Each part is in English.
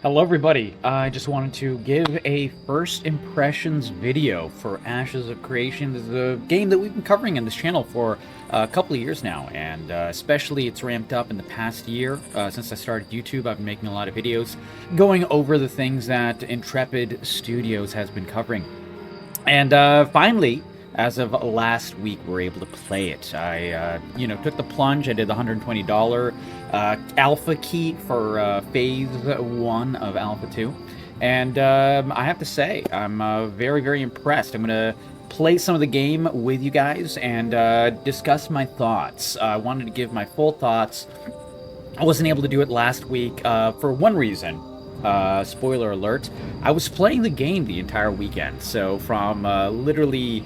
Hello everybody, I just wanted to give a first impressions video for Ashes of Creation. This is a game that we've been covering in this channel for a couple of years now, and especially it's ramped up in the past year. Since I started YouTube, I've been making a lot of videos going over the things that Intrepid Studios has been covering. And finally, as of last week, we're able to play it. I, took the plunge. I did the $120 alpha key for Phase 1 of Alpha 2. And I have to say, I'm very, very impressed. I'm going to play some of the game with you guys and discuss my thoughts. I wanted to give my full thoughts. I wasn't able to do it last week for one reason. Spoiler alert, I was playing the game the entire weekend, so from literally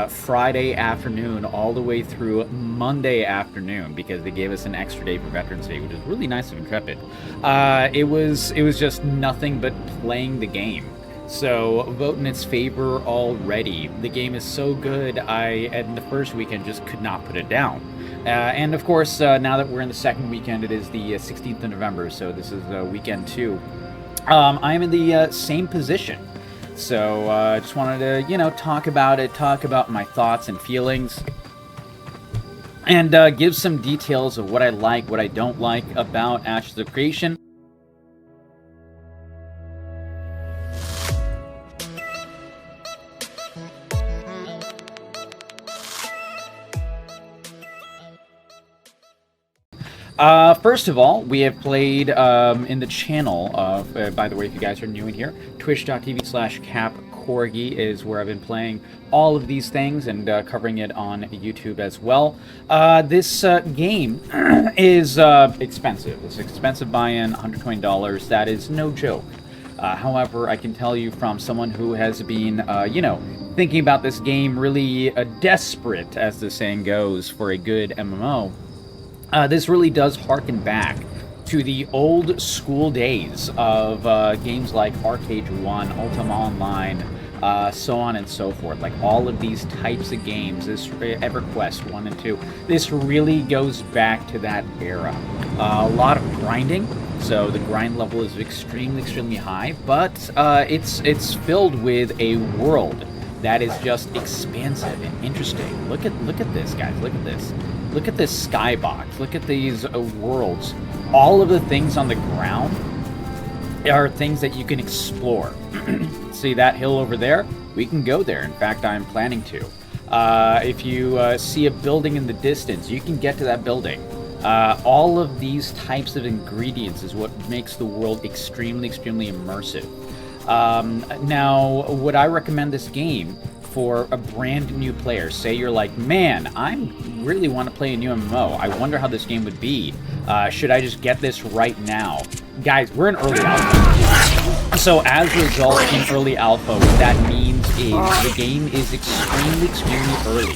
Friday afternoon all the way through Monday afternoon, because they gave us an extra day for Veterans Day, which is really nice of Intrepid. It was just nothing but playing the game. So vote in its favor already. The game is so good, in the first weekend just could not put it down. And of course, now that we're in the second weekend, it is the 16th of November, so this is weekend 2. I'm in the same position, so I just wanted to, talk about it, talk about my thoughts and feelings, and give some details of what I like, what I don't like about Ashes of Creation. First of all, we have played in the channel, by the way, if you guys are new in here, twitch.tv/capcorgi is where I've been playing all of these things and covering it on YouTube as well. This game is expensive. It's expensive buy-in, $120. That is no joke. However, I can tell you from someone who has been, thinking about this game really desperate, as the saying goes, for a good MMO. This really does harken back to the old school days of games like Arcade 1, Ultima Online, so on and so forth. Like all of these types of games, this EverQuest 1 and 2, this really goes back to that era. A lot of grinding, so the grind level is extremely, extremely high, but it's filled with a world that is just expansive and interesting. Look at this, guys. Look at this. Look at this skybox. Look at these worlds. All of the things on the ground are things that you can explore. See that hill over there? We can go there. In fact, I'm planning to. If you see a building in the distance, you can get to that building. All of these types of ingredients is what makes the world extremely, extremely immersive. Now, would I recommend this game for a brand new player? Say you're like, man, I really want to play a new MMO. I wonder how this game would be. Should I just get this right now? Guys, we're in early alpha. So as a result, in early alpha, what that means is the game is extremely, extremely early.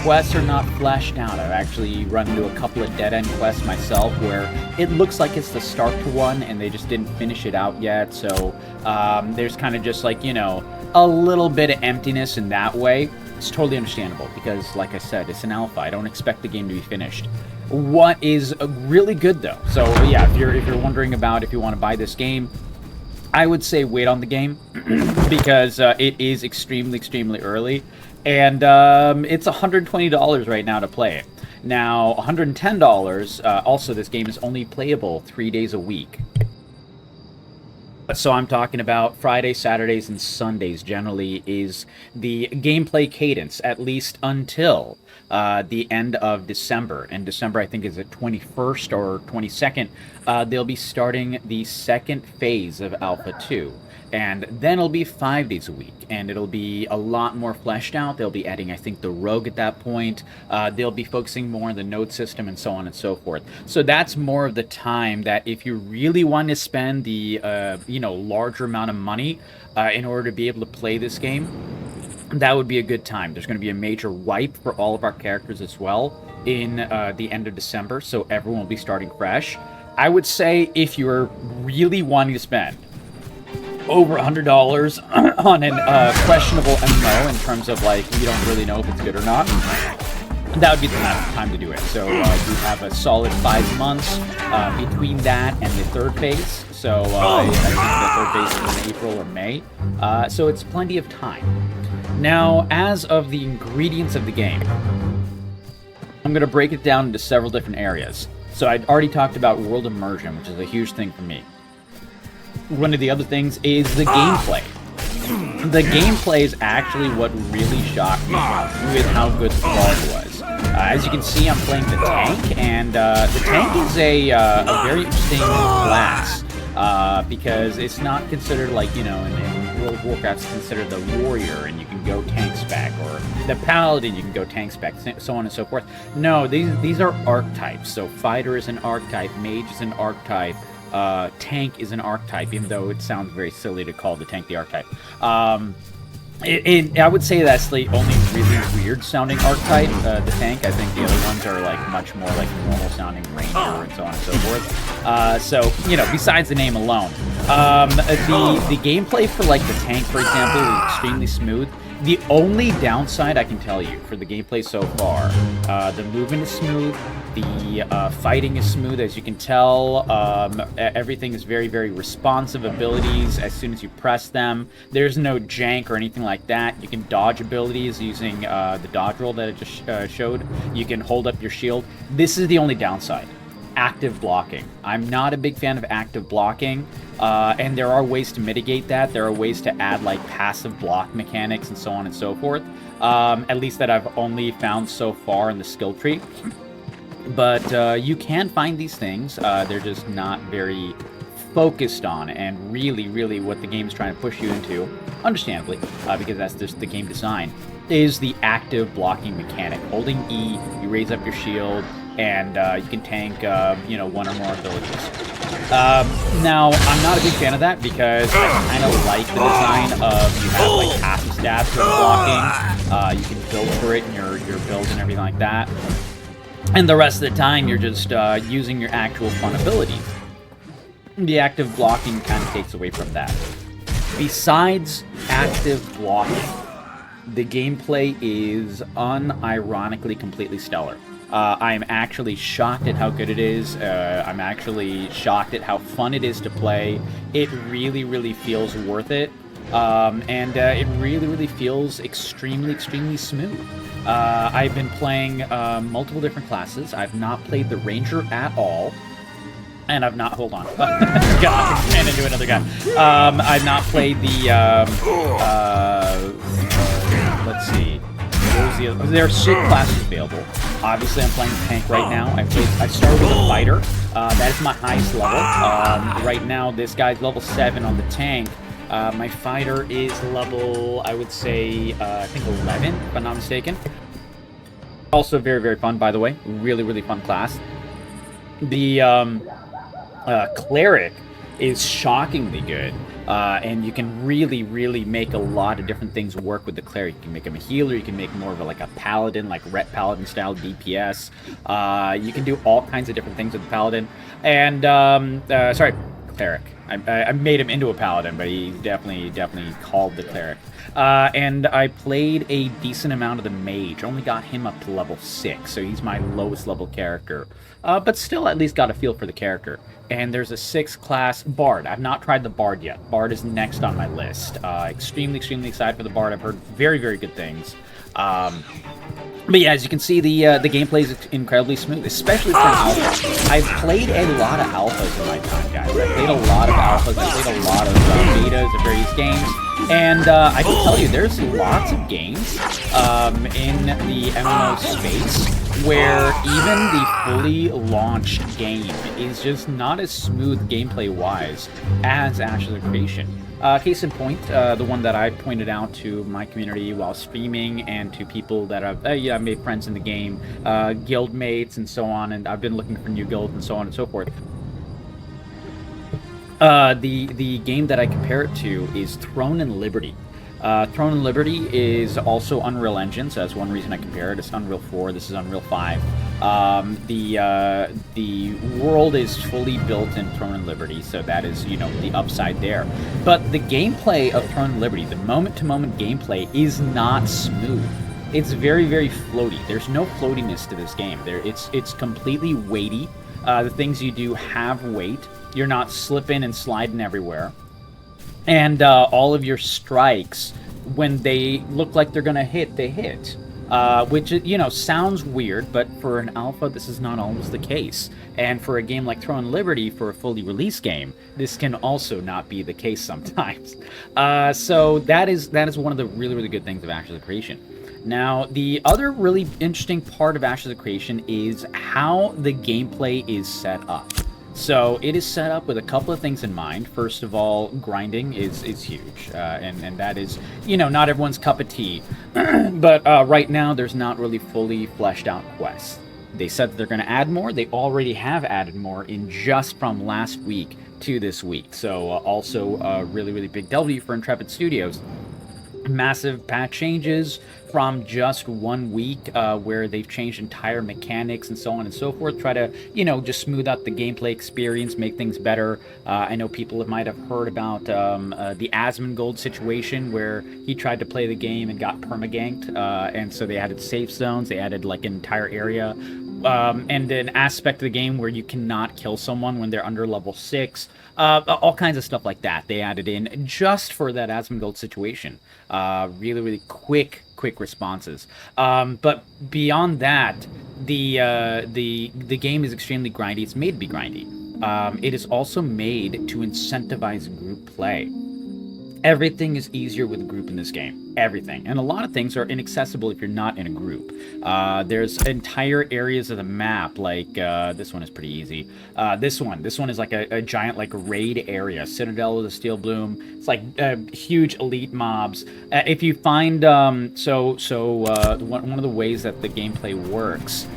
Quests are not fleshed out. I've actually run into a couple of dead-end quests myself where it looks like it's the start to one and they just didn't finish it out yet. So there's kind of just like, a little bit of emptiness in that way. It's totally understandable because, like I said, it's an alpha. I don't expect the game to be finished. What is really good, though, so yeah, if you're wondering about if you want to buy this game, I would say wait on the game because it is extremely, extremely early, and it's $120 right now to play it. Now, $110, also this game is only playable 3 days a week. So I'm talking about Fridays, Saturdays, and Sundays generally is the gameplay cadence, at least until the end of December. And December, I think, is the 21st or 22nd. They'll be starting the second phase of Alpha 2. And then it'll be 5 days a week, and it'll be a lot more fleshed out. They'll be adding, I think, the rogue at that point. They'll be focusing more on the node system and so on and so forth. So that's more of the time that if you really want to spend the, larger amount of money in order to be able to play this game, that would be a good time. There's going to be a major wipe for all of our characters as well in the end of December, so everyone will be starting fresh. I would say if you're really wanting to spend over $100 on an questionable MMO in terms of, like, you don't really know if it's good or not, that would be the time to do it. So you have a solid 5 months between that and the third phase. So I think the third phase is in April or May. So it's plenty of time. Now, as of the ingredients of the game, I'm going to break it down into several different areas. So I'd already talked about world immersion, which is a huge thing for me. One of the other things is the gameplay. The gameplay is actually what really shocked me with how good the quality was. As you can see, I'm playing the tank, and the tank is a very interesting class because it's not considered like, you know, in World of Warcraft, it's considered the warrior, and you can go tank spec, or the paladin, you can go tank spec, so on and so forth. No, these are archetypes. So fighter is an archetype, mage is an archetype, tank is an archetype, even though it sounds very silly to call the tank the archetype. I would say that's the only really weird sounding archetype, the tank. I think the other ones are like much more like normal sounding ranger and so on and so forth. So, you know, besides the name alone, the gameplay for like the tank, for example, is extremely smooth. The only downside I can tell you for the gameplay so far, the movement is smooth, the fighting is smooth, as you can tell. Everything is very, very responsive abilities as soon as you press them. There's no jank or anything like that. You can dodge abilities using the dodge roll that I just showed. You can hold up your shield. This is the only downside. Active blocking. I'm not a big fan of active blocking, and there are ways to mitigate that. There are ways to add like passive block mechanics and so on and so forth, at least that I've only found so far in the skill tree. But you can find these things. They're just not very focused on, and really what the game is trying to push you into, understandably, because that's just the game design, is the active blocking mechanic. Holding E, you raise up your shield, and you can tank, you know, one or more abilities. Now, I'm not a big fan of that because I kind of like the design of you have like passive stats for blocking. You can build for it in your build and everything like that. And the rest of the time, you're just using your actual fun abilities. The active blocking kind of takes away from that. Besides active blocking, the gameplay is unironically completely stellar. I'm actually shocked at how good it is. I'm actually shocked at how fun it is to play. It really feels worth it. And it really feels extremely smooth. I've been playing multiple different classes. I've not played the Ranger at all. And I've not... Hold on. God, I ran into another guy. I've not played the... let's see. There are 6 classes available. Obviously, I'm playing tank right now. I started with a fighter. That is my highest level. Right now, this guy's level 7 on the tank. My fighter is level, I would say, I think 11, if I'm not mistaken. Also very fun, by the way. Really fun class. The cleric is shockingly good. And you can really make a lot of different things work with the cleric. You can make him a healer, you can make more of like a paladin, like ret paladin style DPS. You can do all kinds of different things with the paladin. And, sorry, cleric. I made him into a paladin, but he's definitely called the cleric. And I played a decent amount of the mage. Only got him up to level 6, so he's my lowest level character. But still at least got a feel for the character. And there's a 6th class Bard. I've not tried the Bard yet. Bard is next on my list. Extremely excited for the Bard. I've heard very good things. But yeah, as you can see, the gameplay is incredibly smooth, especially for an alpha. I've played a lot of alphas in my time, guys. I've played a lot of alphas. I've played a lot of betas of various games. And I can tell you, there's lots of games in the MMO space where even the fully launched game is just not as smooth gameplay-wise as Ashes of Creation. Case in point, the one that I pointed out to my community while streaming and to people that I've made friends in the game, guild mates and so on, and I've been looking for new guilds and so on and so forth. The game that I compare it to is Throne and Liberty. Throne and Liberty is also Unreal Engine, so that's one reason I compare it. It's Unreal 4, this is Unreal 5. The world is fully built in Throne and Liberty, so that is, you know, the upside there. But the gameplay of Throne and Liberty, the moment-to-moment gameplay, is not smooth. it's very, very floaty. There's no floatiness to this game. It's completely weighty. The things you do have weight. You're not slipping and sliding everywhere. And all of your strikes, when they look like they're gonna hit, they hit. Which, sounds weird, but for an alpha, this is not always the case. And for a game like Throne Liberty, for a fully released game, this can also not be the case sometimes. So that is one of the really, really good things of Ashes of Creation. Now, the other really interesting part of Ashes of Creation is how the gameplay is set up. So it is set up with a couple of things in mind. First of all, grinding is huge, and that is, not everyone's cup of tea. But right now, there's not really fully fleshed out quests. They said that they're going to add more. They already have added more in just from last week to this week. So also a really, really big W for Intrepid Studios. Massive patch changes from just 1 week, where they've changed entire mechanics and so on and so forth. Try to, just smooth out the gameplay experience, make things better. I know people might have heard about the Asmongold situation where he tried to play the game and got permaganked, and so they added safe zones. They added like an entire area. And an aspect of the game where you cannot kill someone when they're under level 6. All kinds of stuff like that they added in just for that Asmongold situation. Really, really quick responses. But beyond that, the game is extremely grindy. It's made to be grindy. It is also made to incentivize group play. Everything is easier with a group in this game. Everything. And a lot of things are inaccessible if you're not in a group. There's entire areas of the map, like this one is pretty easy. This one is like a giant like raid area. Citadel of the Steel Bloom. It's like huge elite mobs. If you find one of the ways that the gameplay works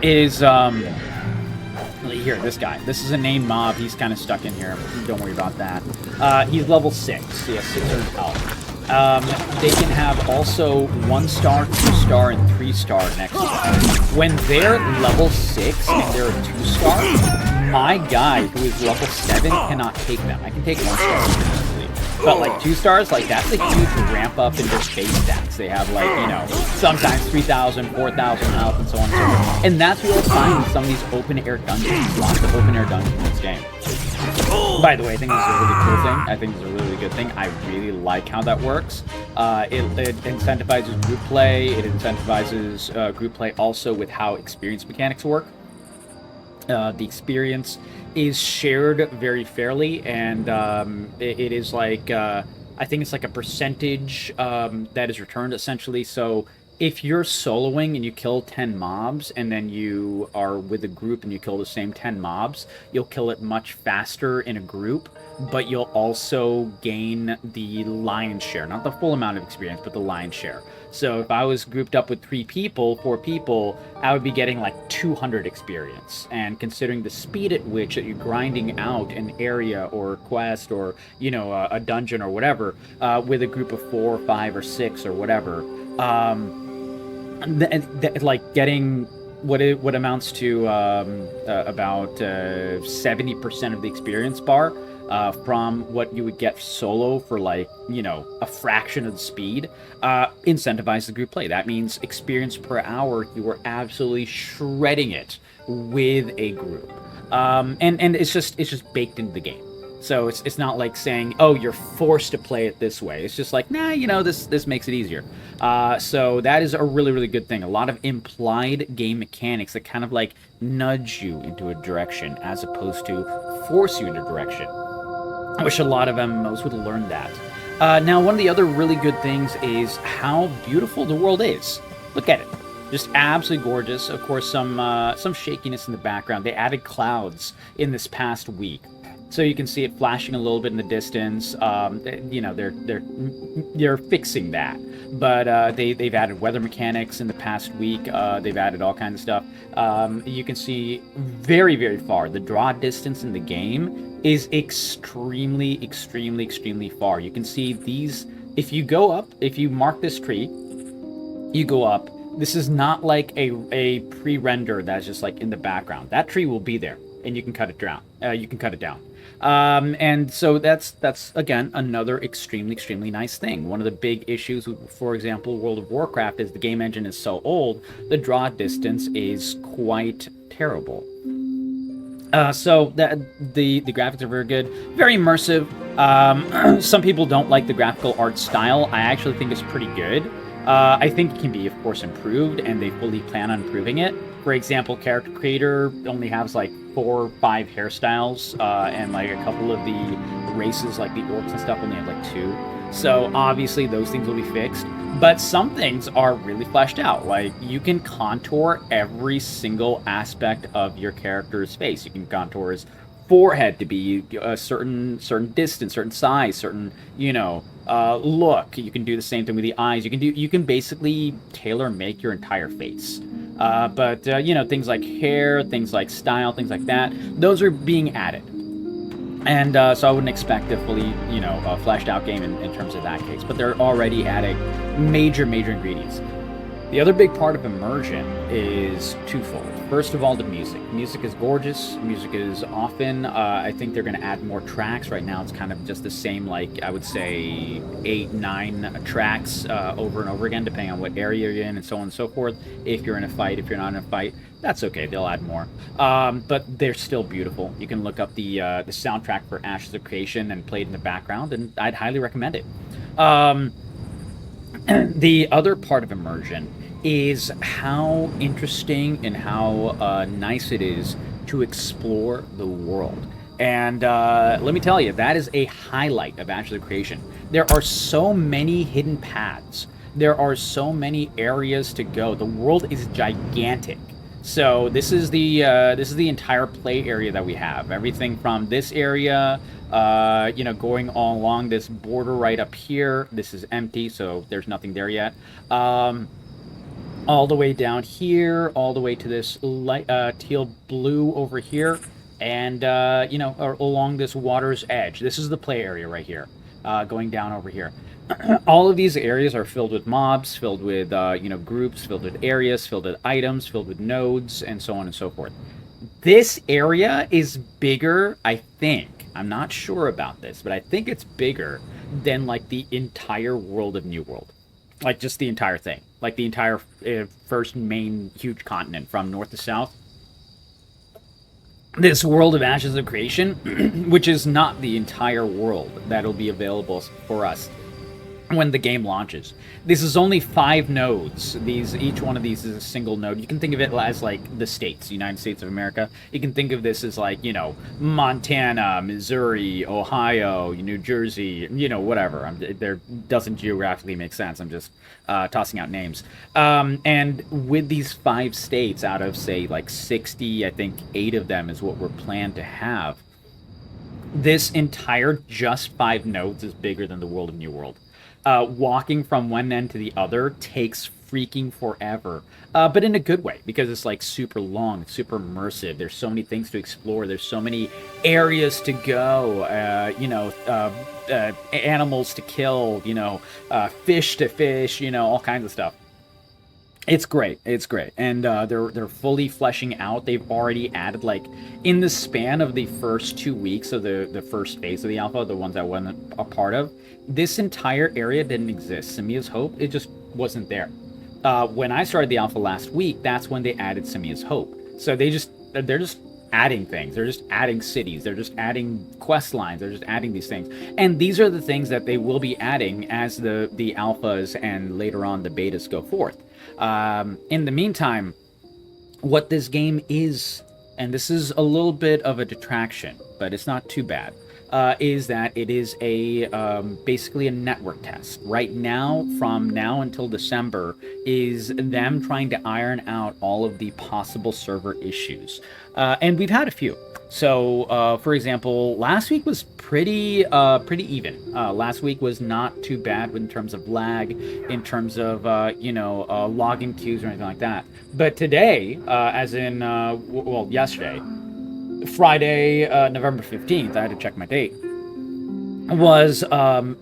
is here, this guy. This is a named mob. He's kind of stuck in here. Don't worry about that. He's level 6. He has 600 health. They can have also 1-star, 2-star, and 3-star next to them. When they're level 6 and they're a 2-star, my guy, who is level 7, cannot take them. I can take 1-star easily. But like 2 stars, like that's a huge ramp up in their base stats. They have like, sometimes 3,000, 4,000 health and so on and so forth. And that's what you'll find in some of these open air dungeons. Lots of open air dungeons in this game. By the way, I think this is a really cool thing. I think this is a really good thing. I really like how that works. It incentivizes group play. It incentivizes group play also with how experience mechanics work. The experience is shared very fairly, and it is like I think it's like a percentage that is returned essentially. So if you're soloing and you kill 10 mobs and then you are with a group and you kill the same 10 mobs, you'll kill it much faster in a group, but you'll also gain the lion's share, not the full amount of experience, but the lion's share. So if I was grouped up with 4 people, I would be getting like 200 experience. And considering the speed at which that you're grinding out an area or quest or, a dungeon or whatever, with a group of 4 or 5 or 6 or whatever, like getting what amounts to about 70% of the experience bar from what you would get solo for like, a fraction of the speed, incentivize the group play. That means experience per hour, you are absolutely shredding it with a group. And it's just baked into the game. So it's not like saying, oh, you're forced to play it this way. It's just like, nah, this makes it easier. So that is a really, really good thing. A lot of implied game mechanics that kind of like nudge you into a direction as opposed to force you into a direction. I wish a lot of MMOs would learn that. Now, one of the other really good things is how beautiful the world is. Look at it. Just absolutely gorgeous. Of course, some shakiness in the background. They added clouds in this past week. So you can see it flashing a little bit in the distance. They're fixing that, but they've added weather mechanics in the past week. They've added all kinds of stuff. You can see very, very far. The draw distance in the game is extremely, extremely, extremely far. You can see these. If you go up, if you mark this tree, you go up. This is not like a pre-render that's just like in the background. That tree will be there, and you can cut it down. And so that's again another extremely nice thing. One of the big issues with, for example, World of Warcraft is the game engine is so old, the draw distance is quite terrible. So that the graphics are very good, very immersive. Some people don't like the graphical art style. I actually think it's pretty good. I think it can be, of course, improved, and they fully plan on improving it. For example, character creator only has like 4 or 5 hairstyles, and like a couple of the races, like the orcs and stuff, only have like 2. So obviously those things will be fixed. But some things are really fleshed out. Like you can contour every single aspect of your character's face. You can contour his forehead to be a certain distance, certain size, certain look. You can do the same thing with the eyes. You can basically tailor make your entire face. But things like hair, things like style, things like that, those are being added. And so I wouldn't expect a fully, fleshed out game in terms of that case. But they're already adding major ingredients. The other big part of immersion is twofold. First of all, the music. Music is gorgeous. Music is often, I think they're going to add more tracks. Right now it's kind of just the same, like I would say 8, 9 tracks over and over again, depending on what area you're in and so on and so forth. If you're in a fight, if you're not in a fight, that's okay. They'll add more. But they're still beautiful. You can look up the soundtrack for Ashes of Creation and play it in the background, and I'd highly recommend it. The other part of immersion is how interesting and how nice it is to explore the world. And let me tell you, that is a highlight of Ashes of Creation. There are so many hidden paths. There are so many areas to go. The world is gigantic. So this is the entire play area that we have. Everything from this area, going all along this border right up here. This is empty, so there's nothing there yet. All the way down here, all the way to this light, teal blue over here, and along this water's edge. This is the play area right here, going down over here. All of these areas are filled with mobs, filled with groups, filled with areas, filled with items, filled with nodes, and so on and so forth. This area is bigger, I think. I'm not sure about this, but I think it's bigger than like the entire world of New World. Like just the entire thing. Like the entire first main huge continent from north to south. This world of Ashes of Creation, which is not the entire world that'll be available for us when the game launches. This is only 5 nodes. Each one of these is a single node. You can think of it as like the states, United States of America. You can think of this as like, Montana, Missouri, Ohio, New Jersey, whatever. There doesn't geographically make sense. I'm just tossing out names. And with these 5 states out of, say, like 60, I think 8 of them is what we're planned to have. This entire just 5 nodes is bigger than the world of New World. Walking from one end to the other takes freaking forever, but in a good way, because it's like super long, it's super immersive. There's so many things to explore. There's so many areas to go, animals to kill, fish to fish, all kinds of stuff. It's great. It's great. And they're fully fleshing out. They've already added, like, in the span of the first 2 weeks of the first phase of the alpha, the ones I wasn't a part of, this entire area didn't exist. Samia's Hope, it just wasn't there. When I started the alpha last week, that's when they added Samia's Hope. So they're just adding things. They're just adding cities. They're just adding quest lines. They're just adding these things. And these are the things that they will be adding as the alphas and later on the betas go forth. In the meantime, what this game is, and this is a little bit of a detraction, but it's not too bad, is that it is basically a network test. Right now, from now until December, is them trying to iron out all of the possible server issues. And we've had a few. So, for example, last week was pretty even. Last week was not too bad in terms of lag, in terms of, logging queues or anything like that. But today, as in, yesterday, Friday, November 15th, I had to check my date. was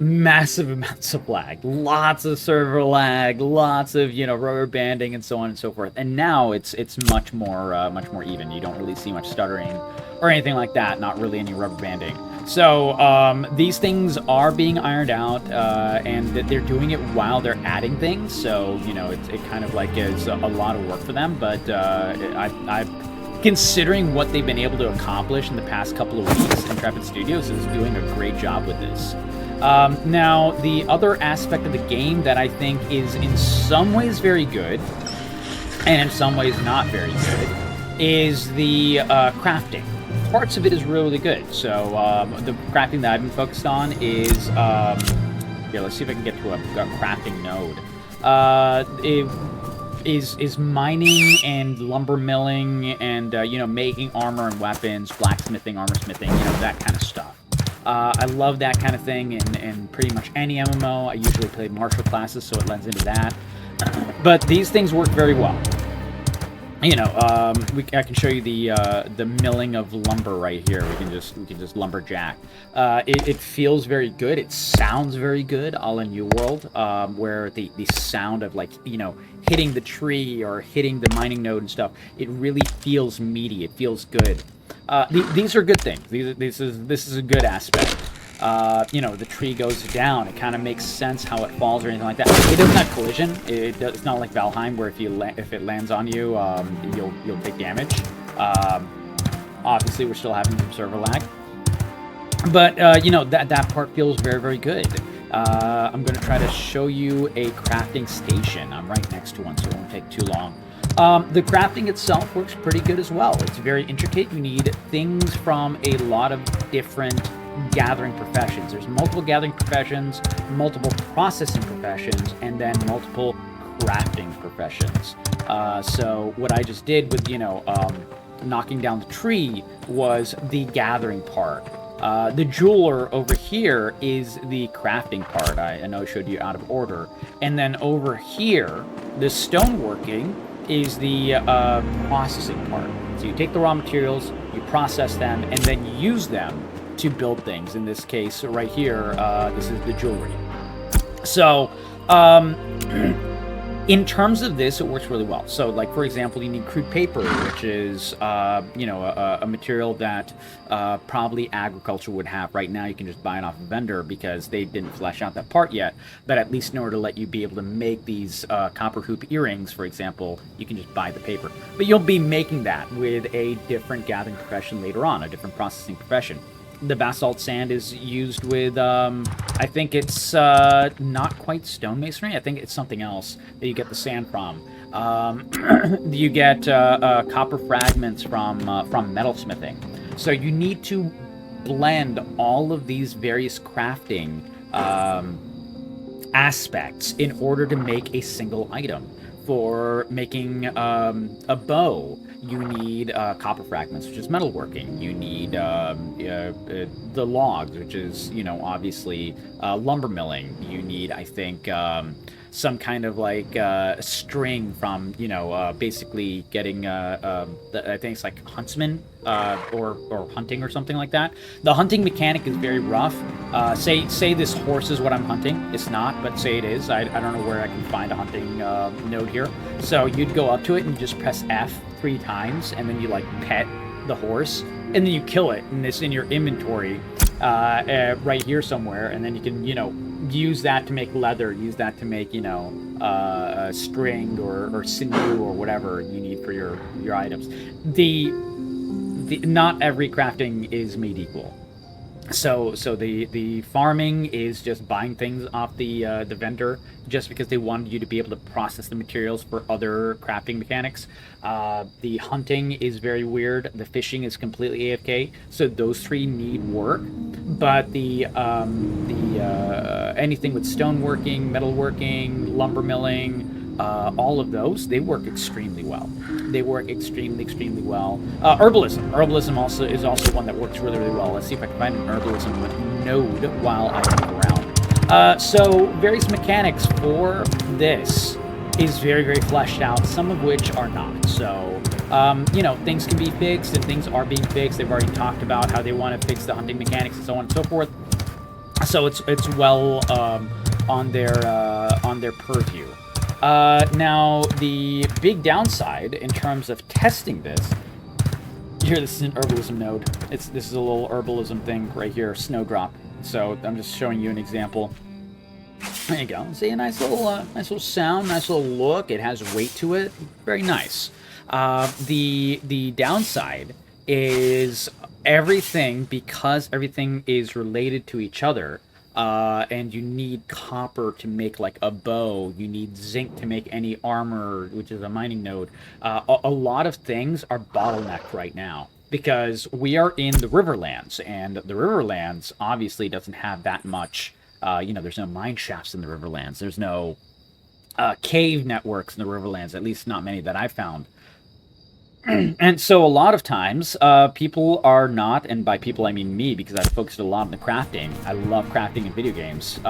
massive amounts of lag, lots of server lag, lots of rubber banding and so on and so forth. And now it's much more even. You don't really see much stuttering or anything like that. Not really any rubber banding. So these things are being ironed out, and they're doing it while they're adding things. So it kind of like is a lot of work for them. But I've considering what they've been able to accomplish in the past couple of weeks, Intrepid Studios is doing a great job with this. Now, the other aspect of the game that I think is in some ways very good, and in some ways not very good, is the crafting. Parts of it is really good. So the crafting that I've been focused on is... here, let's see if I can get to a crafting node. Is mining and lumber milling and making armor and weapons, blacksmithing, armor smithing, that kind of stuff. I love that kind of thing in pretty much any MMO. I usually play martial classes, so it lends into that. But these things work very well. I can show you the milling of lumber right here. We can just lumberjack. It feels very good. It sounds very good, a la New World, where the sound of hitting the tree or hitting the mining node and stuff. It really feels meaty. It feels good. These are good things. This is a good aspect. The tree goes down. It kind of makes sense how it falls or anything like that. It doesn't have collision. It's not like Valheim where if it lands on you, you'll take damage. Obviously, we're still having some server lag, but that part feels very, very good. I'm going to try to show you a crafting station. I'm right next to one, so it won't take too long. The crafting itself works pretty good as well. It's very intricate. You need things from a lot of different gathering professions. There's multiple gathering professions, multiple processing professions, and then multiple crafting professions. So what I just did with, knocking down the tree was the gathering part. The jeweler over here is the crafting part. I know I showed you out of order. And then over here, the stoneworking is the processing part. So you take the raw materials, you process them, and then you use them to build things. In this case, right here, this is the jewelry. So, in terms of this, it works really well. So, like, for example, you need crude paper, which is, a material that probably agriculture would have. Right now, you can just buy it off a vendor because they didn't flesh out that part yet. But at least in order to let you be able to make these copper hoop earrings, for example, you can just buy the paper. But you'll be making that with a different gathering profession later on, a different processing profession. The basalt sand is used with, I think it's not quite stonemasonry. I think it's something else that you get the sand from. You get copper fragments from metalsmithing. So you need to blend all of these various crafting aspects in order to make a single item. For making a bow, you need copper fragments, which is metalworking. You need the logs, which is, obviously lumber milling. You need, I think, some kind of like string from, basically getting, I think it's like huntsman or hunting or something like that. The hunting mechanic is very rough. Say this horse is what I'm hunting. It's not, but say it is. I don't know where I can find a hunting node here. So you'd go up to it and you just press F 3 times, and then you like pet the horse, and then you kill it, and it's in your inventory right here somewhere, and then you can use that to make leather, use that to make a string or sinew or whatever you need for your items. Not every crafting is made equal. So the farming is just buying things off the vendor just because they wanted you to be able to process the materials for other crafting mechanics. The hunting is very weird. The fishing is completely AFK. So those 3 need work. But the anything with stoneworking, metalworking, lumber milling, all of those, they work extremely well. They work extremely well. Herbalism also is one that works really well. Let's see if I can find an herbalism node while I move around. So various mechanics for this is very fleshed out, some of which are not. So things can be fixed, and things are being fixed. They've already talked about how they want to fix the hunting mechanics and so on and so forth. So it's well on their purview. Now the big downside in terms of testing this. Here, this is an herbalism node. This is a little herbalism thing right here, snowdrop. So I'm just showing you an example. There you go. See, a nice little sound, nice little look. It has weight to it. Very nice. The downside is everything, because everything is related to each other. And you need copper to make like a bow. You need zinc to make any armor, which is a mining node. A lot of things are bottlenecked right now because we are in the Riverlands, and the Riverlands obviously doesn't have that much. There's no mine shafts in the Riverlands. There's no cave networks in the Riverlands, at least not many that I've found. And so a lot of times, people are not, and by people I mean me, because I've focused a lot on the crafting. I love crafting in video games.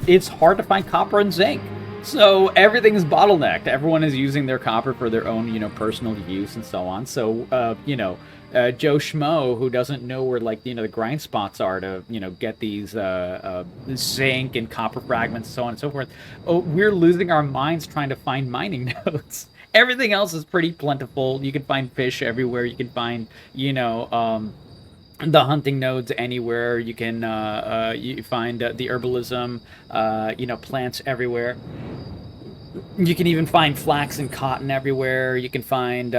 It's hard to find copper and zinc. So everything is bottlenecked. Everyone is using their copper for their own, personal use and so on. So, Joe Schmo, who doesn't know where, the grind spots are to, get these zinc and copper fragments and so on and so forth, we're losing our minds trying to find mining nodes. Everything else is pretty plentiful. You can find fish everywhere. You can find, the hunting nodes anywhere. You can you find the herbalism, plants everywhere. You can even find flax and cotton everywhere. You can find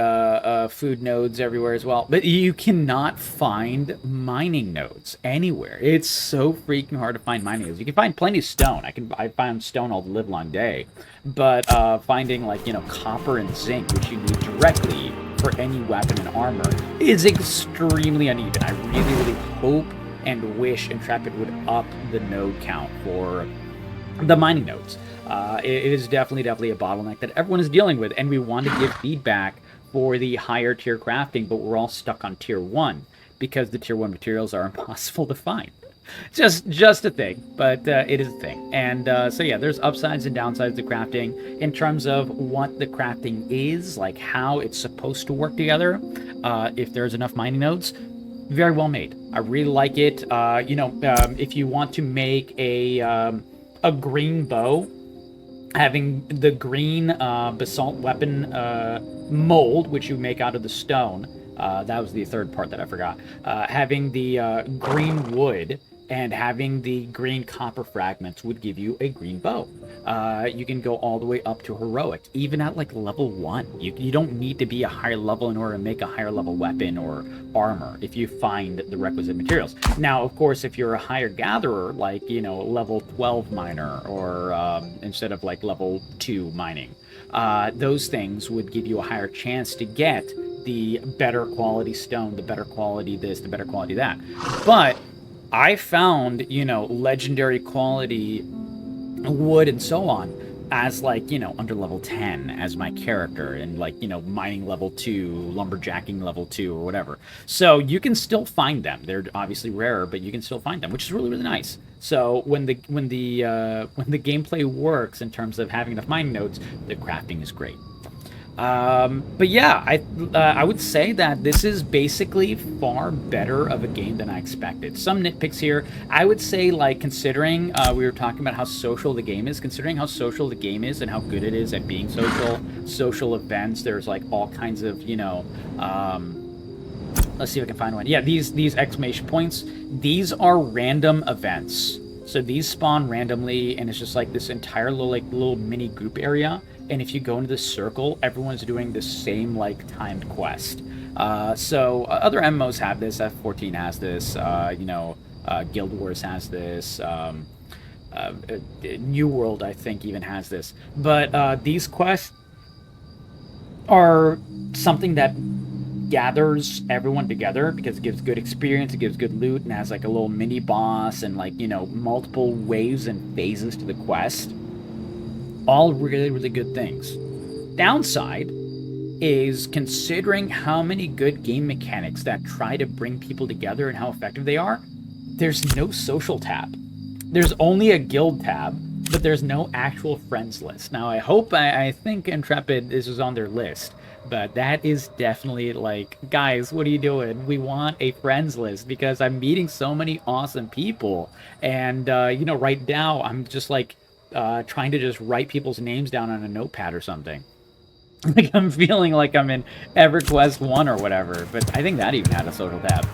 food nodes everywhere as well. But you cannot find mining nodes anywhere. It's so freaking hard to find mining nodes. You can find plenty of stone. I found stone all the live long day. But finding copper and zinc, which you need directly for any weapon and armor, is extremely uneven. I really, really hope and wish Intrepid would up the node count for the mining nodes. It is definitely a bottleneck that everyone is dealing with, and we want to give feedback for the higher tier crafting, but we're all stuck on tier 1 because the tier 1 materials are impossible to find. Just a thing, but it is a thing. And so yeah, there's upsides and downsides to crafting in terms of what the crafting is, like how it's supposed to work together. If there's enough mining nodes, very well made. I really like it. If you want to make a green bow, having the green basalt weapon mold, which you make out of the stone, that was the third part that I forgot. Having the green wood and having the green copper fragments would give you a green bow. You can go all the way up to heroic, even at level 1. You don't need to be a higher level in order to make a higher level weapon or armor if you find the requisite materials. Now, of course, if you're a higher gatherer, level 12 miner, or instead of level 2 mining, those things would give you a higher chance to get the better quality stone, the better quality this, the better quality that. But I found, legendary quality wood and so on as under level 10 as my character, and mining level 2, lumberjacking level 2, or whatever. So you can still find them. They're obviously rarer, but you can still find them, which is really, really nice. So when the gameplay works in terms of having enough mining nodes, the crafting is great. But yeah, I would say that this is basically far better of a game than I expected. Some nitpicks here. I would say, considering we were talking about how social the game is, considering how social the game is and how good it is at being social events, there's all kinds of, let's see if I can find one. Yeah, these exclamation points, these are random events. So these spawn randomly, and it's just this entire little mini group area. And if you go into this circle, everyone's doing the same timed quest. So other MMOs have this. F14 has this. Guild Wars has this. New World, I think, even has this. But these quests are something that gathers everyone together because it gives good experience, it gives good loot, and has a little mini boss and multiple waves and phases to the quest. All really, really good things. Downside is, considering how many good game mechanics that try to bring people together and how effective they are, there's no social tab. There's only a guild tab, but there's no actual friends list. Now, I think Intrepid, this is on their list, But that is definitely like, guys, what are you doing? We want a friends list because I'm meeting so many awesome people. And, right now I'm just like trying to just write people's names down on a notepad or something. Like I'm feeling like I'm in EverQuest 1 or whatever. But I think that even had a social tab.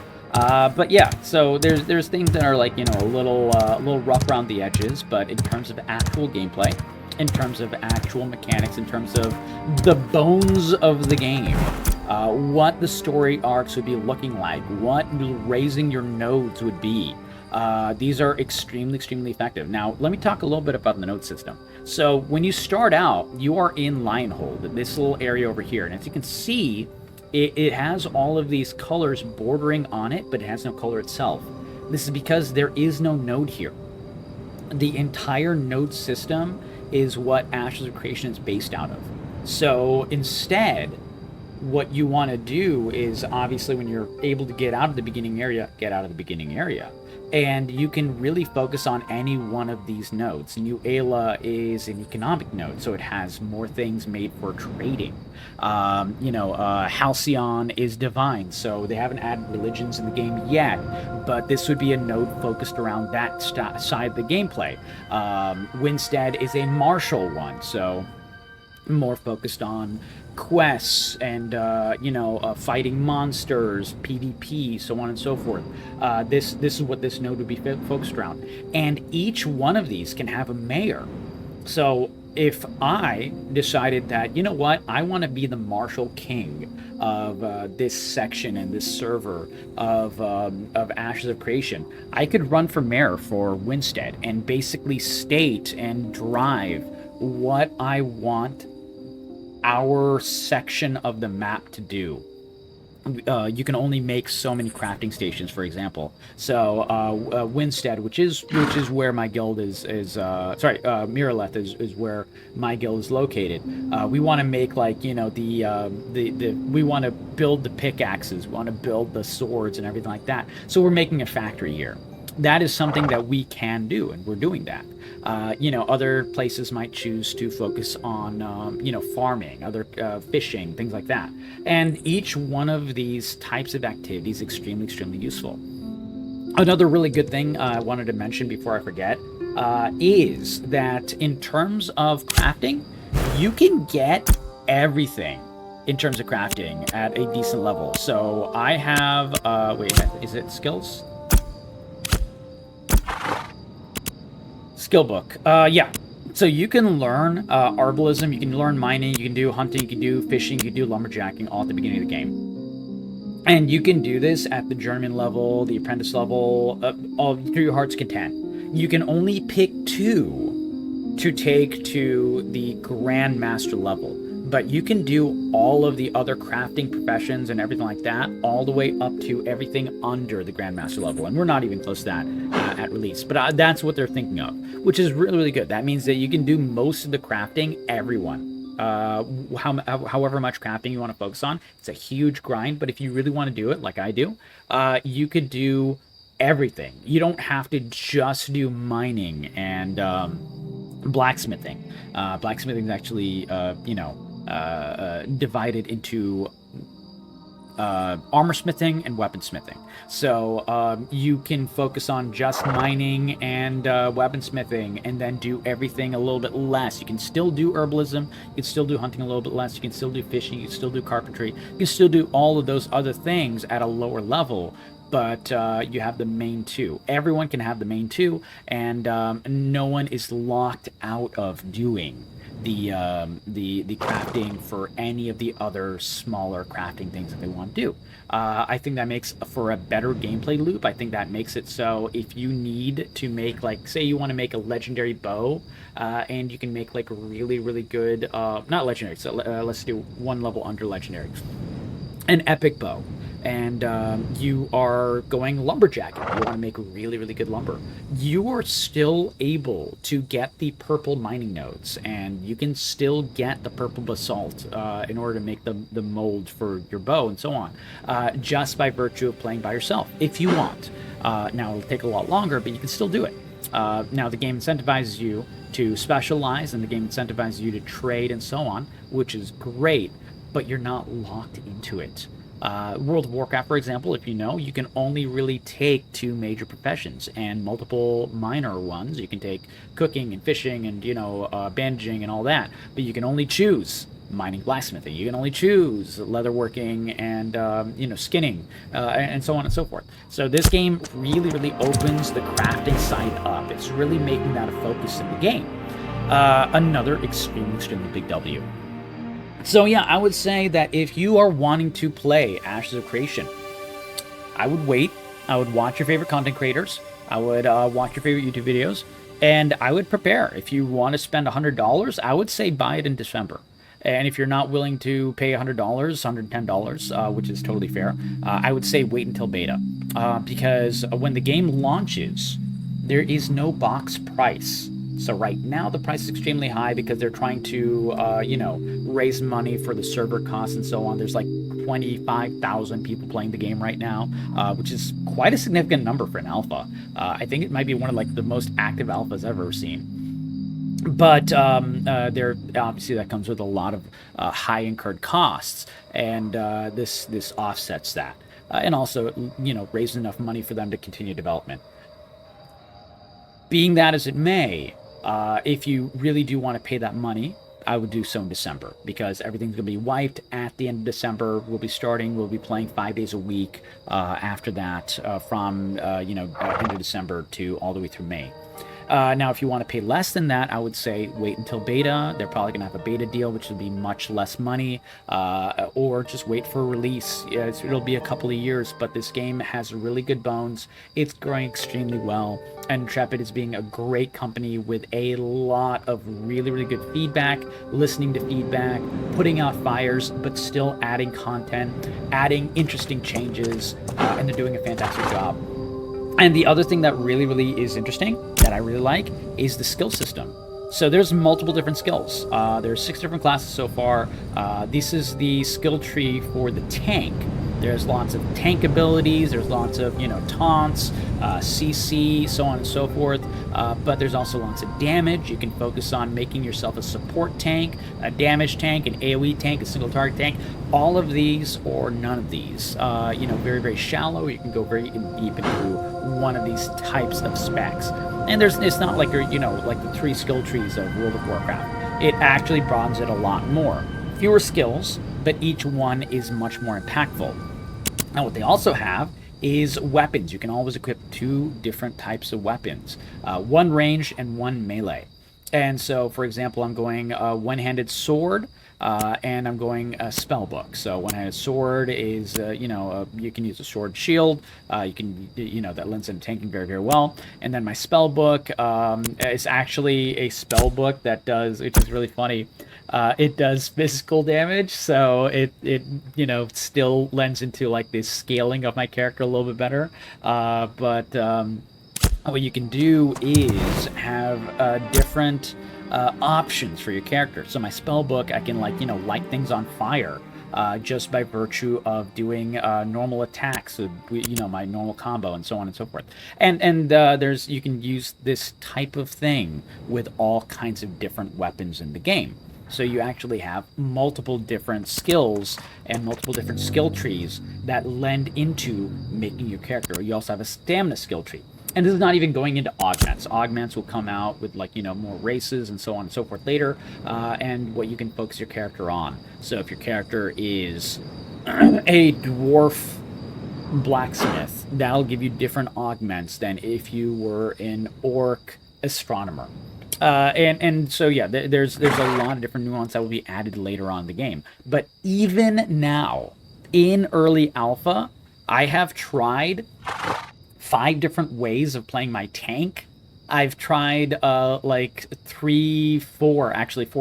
But yeah, so there's things that are like, a little rough around the edges, but in terms of actual gameplay, in terms of actual mechanics, in terms of the bones of the game, what the story arcs would be looking like, what raising your nodes would be. These are extremely, extremely effective. Now, let me talk a little bit about the node system. So when you start out, you are in Lionhold, this little area over here. And as you can see, it has all of these colors bordering on it, but it has no color itself. This is because there is no node here. The entire node system is what Ashes of Creation is based out of. So instead, what you want to do is, obviously, when you're able to get out of the beginning area, get out of the beginning area. And you can really focus on any one of these nodes. New Ayla is an economic node, so it has more things made for trading. Halcyon is divine, so they haven't added religions in the game yet, but this would be a node focused around that side of the gameplay. Winstead is a martial one, so more focused on quests and fighting monsters, PvP, so on and so forth. This is what this node would be focused around, and each one of these can have a mayor. So if I decided that, you know what, I want to be the martial king of this section and this server of Ashes of Creation, I could run for mayor for Winstead and basically state and drive what I want our section of the map to do. You can only make so many crafting stations, for example. So Winstead, which is where my guild Miraleth is where my guild is located. We want to make like we want to build the pickaxes, we want to build the swords and everything like that. So we're making a factory here. That is something that we can do, and we're doing that. Other places might choose to focus on, farming, other fishing, things like that. And each one of these types of activities is extremely, extremely useful. Another really good thing I wanted to mention before I forget is that in terms of crafting, you can get everything in terms of crafting at a decent level. So I have, is it skills? Skill book. Yeah. So you can learn herbalism, you can learn mining, you can do hunting, you can do fishing, you can do lumberjacking all at the beginning of the game. And you can do this at the journeyman level, the apprentice level, all to your heart's content. You can only pick 2 to take to the grandmaster level. But you can do all of the other crafting professions and everything like that, all the way up to everything under the Grandmaster level. And we're not even close to that at release. But that's what they're thinking of, which is really, really good. That means that you can do most of the crafting, everyone. However much crafting you want to focus on. It's a huge grind, but if you really want to do it, like I do, you could do everything. You don't have to just do mining and blacksmithing. Blacksmithing is actually, divided into armor smithing and weaponsmithing. So you can focus on just mining and weaponsmithing, and then do everything a little bit less. You can still do herbalism, you can still do hunting a little bit less, you can still do fishing, you can still do carpentry, you can still do all of those other things at a lower level. But you have the main 2. Everyone can have the main 2, and no one is locked out of doing the crafting for any of the other smaller crafting things that they want to do. I think that makes for a better gameplay loop. I think that makes it so if you need to make, like, say you want to make a legendary bow, and you can make like a really, really good, not legendary, so let's do one level under legendary, an epic bow. And you are going lumberjacking, you want to make really, really good lumber, you are still able to get the purple mining nodes, and you can still get the purple basalt in order to make the mold for your bow and so on, just by virtue of playing by yourself, if you want. Now, it'll take a lot longer, but you can still do it. Now, the game incentivizes you to specialize, and the game incentivizes you to trade and so on, which is great. but you're not locked into it. World of Warcraft, for example, if you know, you can only really take 2 major professions and multiple minor ones. You can take cooking and fishing and, bandaging and all that, but you can only choose mining, blacksmithing. You can only choose leatherworking and, skinning, and so on and so forth. So this game really, really opens the crafting side up. It's really making that a focus in the game. Another extremely big W. So yeah, I would say that if you are wanting to play Ashes of Creation, I would wait. I would watch your favorite content creators. I would watch your favorite YouTube videos, and I would prepare. If you want to spend $100, I would say buy it in December. And if you're not willing to pay $100, $110, which is totally fair, I would say wait until beta. Because when the game launches, there is no box price. So right now the price is extremely high because they're trying to, raise money for the server costs and so on. There's like 25,000 people playing the game right now, which is quite a significant number for an alpha. I think it might be one of like the most active alphas I've ever seen. But there obviously that comes with a lot of high incurred costs, and this offsets that, and also raise enough money for them to continue development. Being that as it may, if you really do want to pay that money, I would do so in December, because everything's going to be wiped at the end of December. We'll be playing 5 days a week after that, from end of December to all the way through May. Now, if you want to pay less than that, I would say wait until beta. They're probably going to have a beta deal, which will be much less money, or just wait for release. It'll be a couple of years, but this game has really good bones. It's growing extremely well, and Intrepid is being a great company with a lot of really good feedback, listening to feedback, putting out fires, but still adding content, adding interesting changes, and they're doing a fantastic job. And the other thing that really is interesting, that I really like, is the skill system. So there's multiple different skills. There's 6 different classes so far. This is the skill tree for the tank. There's lots of tank abilities. There's lots of, taunts, CC, so on and so forth. But there's also lots of damage. You can focus on making yourself a support tank, a damage tank, an AoE tank, a single target tank. All of these or none of these. Very shallow. You can go very deep into one of these types of specs. And it's not like you're, like the 3 skill trees of World of Warcraft. It actually broadens it a lot more. Fewer skills, but each one is much more impactful. Now, what they also have is weapons. You can always equip 2 different types of weapons, one ranged and one melee. And so, for example, I'm going one-handed sword, and I'm going a spell book. So one-handed sword is, you can use a sword shield. You can, that lends into tanking very well. And then my spell book is actually a spell book that does, which is really funny. It does physical damage, so it still lends into like this scaling of my character a little bit better. But what you can do is have different options for your character. So my spell book, I can light things on fire. Just by virtue of doing normal attacks, my normal combo and so on and so forth. And you can use this type of thing with all kinds of different weapons in the game. So you actually have multiple different skills and multiple different skill trees that lend into making your character. You also have a stamina skill tree. And this is not even going into augments. Augments will come out with more races and so on and so forth later, and what you can focus your character on. So if your character is a dwarf blacksmith, that'll give you different augments than if you were an orc astronomer. And so yeah, there's a lot of different nuance that will be added later on in the game. But even now, in early alpha, I have tried 5 different ways of playing my tank. I've tried 4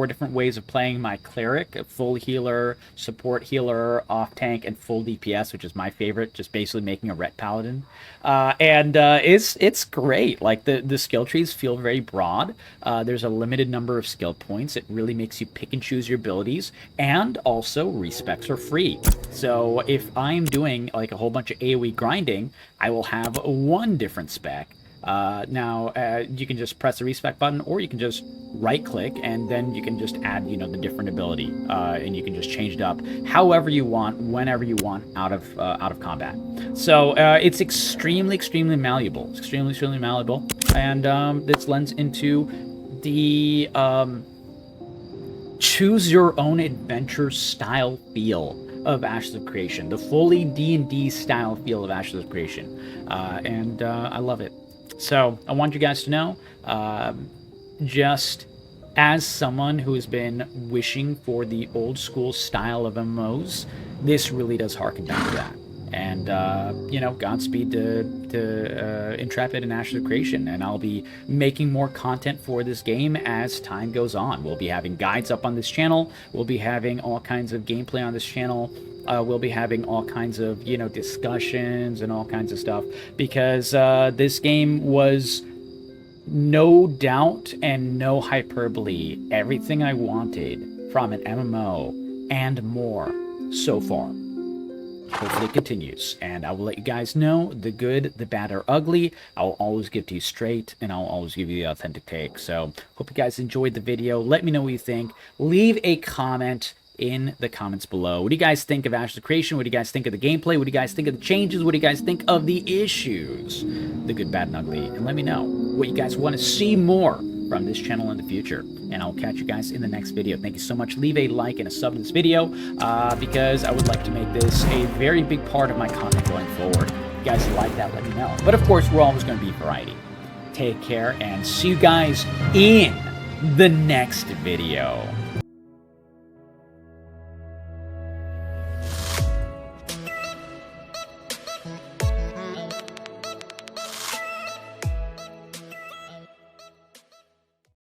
different ways of playing my cleric: full healer, support healer, off tank, and full DPS, which is my favorite, just basically making a ret paladin. And it's great. Like the skill trees feel very broad. There's a limited number of skill points. It really makes you pick and choose your abilities, and also respecs are free. So if I'm doing like a whole bunch of AoE grinding, I will have one different spec. Now, you can just press the respec button, or you can just right click, and then you can just add, you know, the different ability, and you can just change it up however you want, whenever you want, out of combat. So it's extremely malleable. It's extremely malleable, and this lends into the choose your own adventure style feel of Ashes of Creation, the fully D&D style feel of Ashes of Creation, and I love it. So I want you guys to know, just as someone who has been wishing for the old school style of MMOs, this really does harken back to that. And, you know, Godspeed to Intrepid and Ashes of Creation. And I'll be making more content for this game as time goes on. We'll be having guides up on this channel. We'll be having all kinds of gameplay on this channel. We'll be having all kinds of, you know, discussions and all kinds of stuff. Because this game was, no doubt and no hyperbole, everything I wanted from an MMO and more so far. Hopefully it continues, and I will let you guys know the good, the bad, or ugly. I will always give to you straight, and I'll always give you the authentic take. So, hope you guys enjoyed the video. Let me know what you think. Leave a comment in the comments below. What do you guys think of Ashes of Creation? What do you guys think of the gameplay? What do you guys think of the changes? What do you guys think of the issues? The good, bad, and ugly. And let me know what you guys want to see more from this channel in the future. And I'll catch you guys in the next video. Thank you so much. Leave a like and a sub to this video, because I would like to make this a very big part of my content going forward. If you guys like that, let me know. But of course, we're always going to be variety. Take care, and see you guys in the next video.